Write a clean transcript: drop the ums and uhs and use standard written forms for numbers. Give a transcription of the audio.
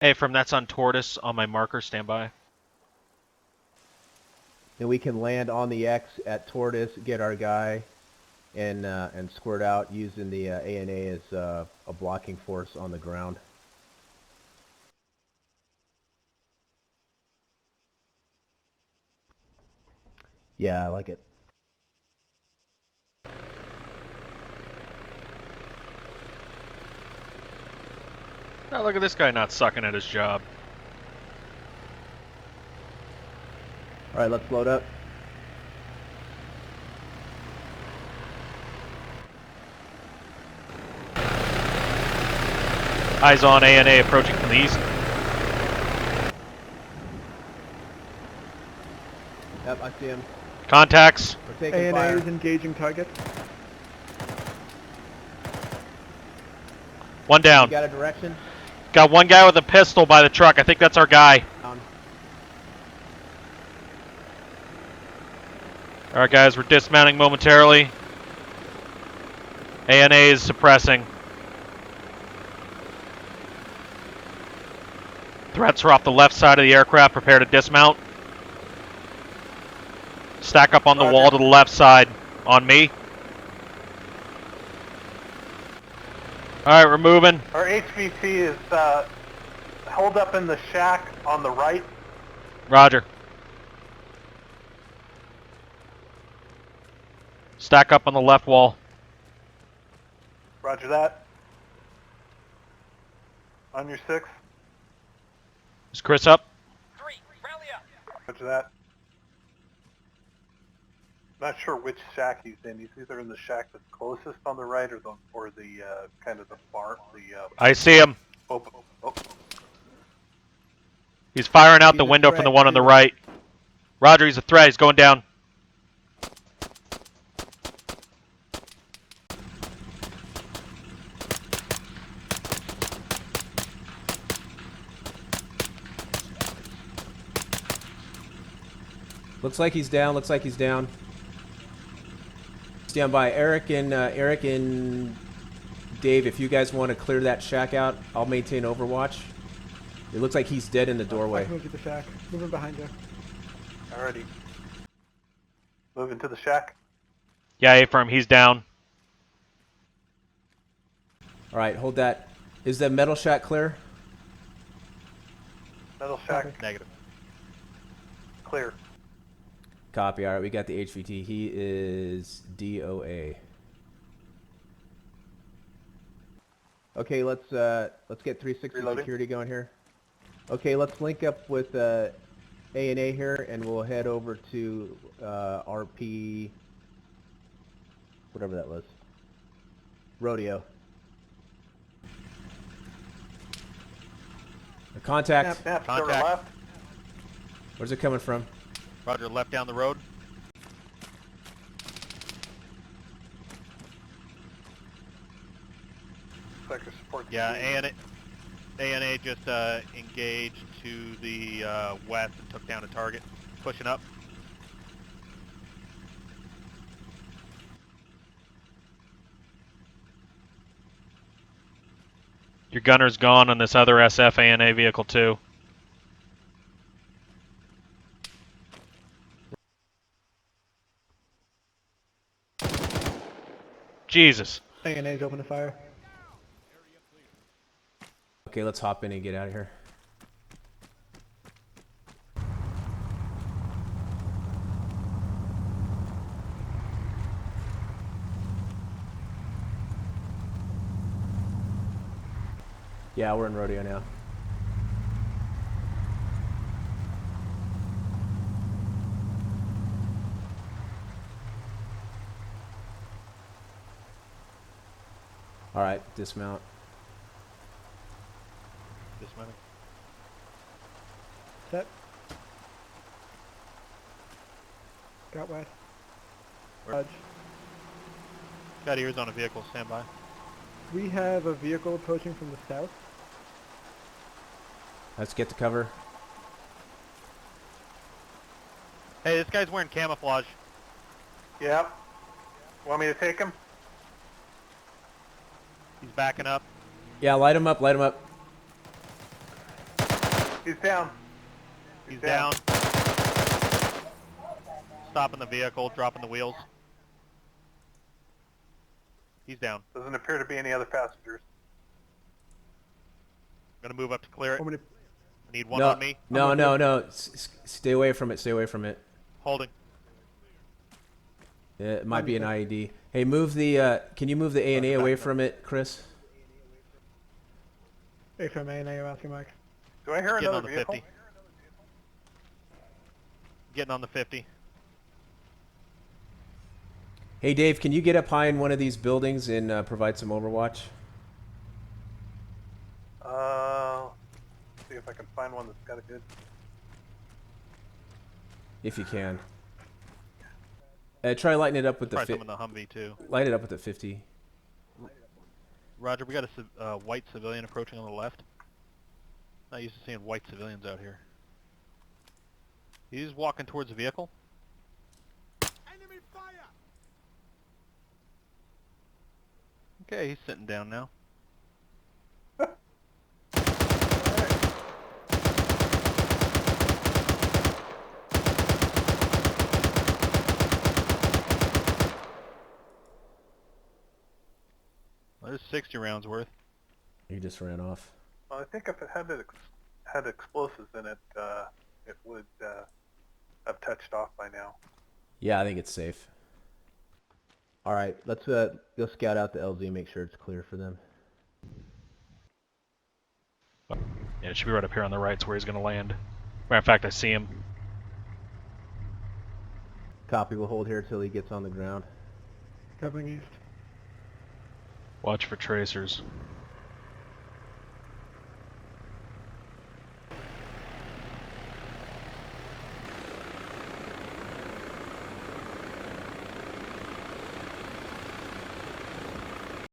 Hey, from that's on Tortoise on my marker. Stand by. Then we can land on the X at Tortoise, get our guy, and squirt out using the ANA as a blocking force on the ground. Yeah, I like it. Oh, look at this guy not sucking at his job. All right, let's load up. Eyes on ANA approaching from the east. Yep, I see him. Contacts. We're taking ANA fire. is engaging target. One down. You got a direction? Got one guy with a pistol by the truck. I think that's our guy. Down. Alright guys, we're dismounting momentarily. ANA is suppressing. Threats are off the left side of the aircraft. Prepare to dismount. Stack up on the wall to the left side. On me. Alright, we're moving. Our HVT is held up in the shack on the right. Roger. Stack up on the left wall. Roger that. On your 6. Is Chris up? 3, rally up. Roger that. Not sure which shack he's in. He's either in the shack that's closest on the right or the kind of the bar. I see him. Oh. He's firing out He's the a window from threat, the one on the too. right. Roger, he's a threat. He's going down. Looks like he's down. Looks like he's down. Stand by, Eric and Dave. If you guys want to clear that shack out, I'll maintain Overwatch. It looks like he's dead in the doorway. I can move to the shack. Moving behind you. Alrighty. Moving to the shack. Yeah, A-firm, he's down. All right, hold that. Is the metal shack clear? Metal shack. Copy. Negative. Clear. Copy. All right, we got the HVT. He is DOA. Okay, let's get 360 Reloading. security going here. Okay, let's link up with ANA here, and we'll head over to RP, whatever that was, Rodeo. A contact. Snap, to the Contact. left. Where's it coming from? Roger, left down the road. Sector support. Yeah, ANA just engaged to the west and took down a target. Pushing up. Your gunner's gone on this other SF ANA vehicle too. Jesus. ANA's open to fire. Okay, let's hop in and get out of here. Yeah, we're in Rodeo now. All right, dismount. Dismounting. Set. Got west. Dodge. Got ears on a vehicle. Stand by. We have a vehicle approaching from the south. Let's get to cover. Hey, this guy's wearing camouflage. Yep. Want me to take him? He's backing up. Yeah, light him up, light him up. He's down. He's down. Stopping the vehicle, dropping the wheels. He's down. Doesn't appear to be any other passengers. I'm gonna move up to clear it. Want me to- I need one no, on me. no, no, no. Stay away from it. Stay away from it. Holding. It might be an IED. Hey, move the. Can you move the A&A away from it, Chris? HMA, you're asking Mike. Do I hear Getting another on the vehicle? 50. Getting on the 50. Hey, Dave, can you get up high in one of these buildings and provide some overwatch? See if I can find one that's got a good... If you can. Try lighting it up with the Try some in the Humvee too. light it up with the 50. Roger, we got a white civilian approaching on the left. Not used to seeing white civilians out here. He's walking towards the vehicle. Enemy fire! Okay, he's sitting down now. Well, there's 60 rounds worth. He just ran off. Well, I think if it had explosives in it, it would have touched off by now. Yeah, I think it's safe. All right, let's go scout out the LZ, make sure it's clear for them. Yeah, it should be right up here on the right. It's where he's going to land. Matter of fact, I see him. Copy, we'll hold here till he gets on the ground. Covering east. Watch for tracers.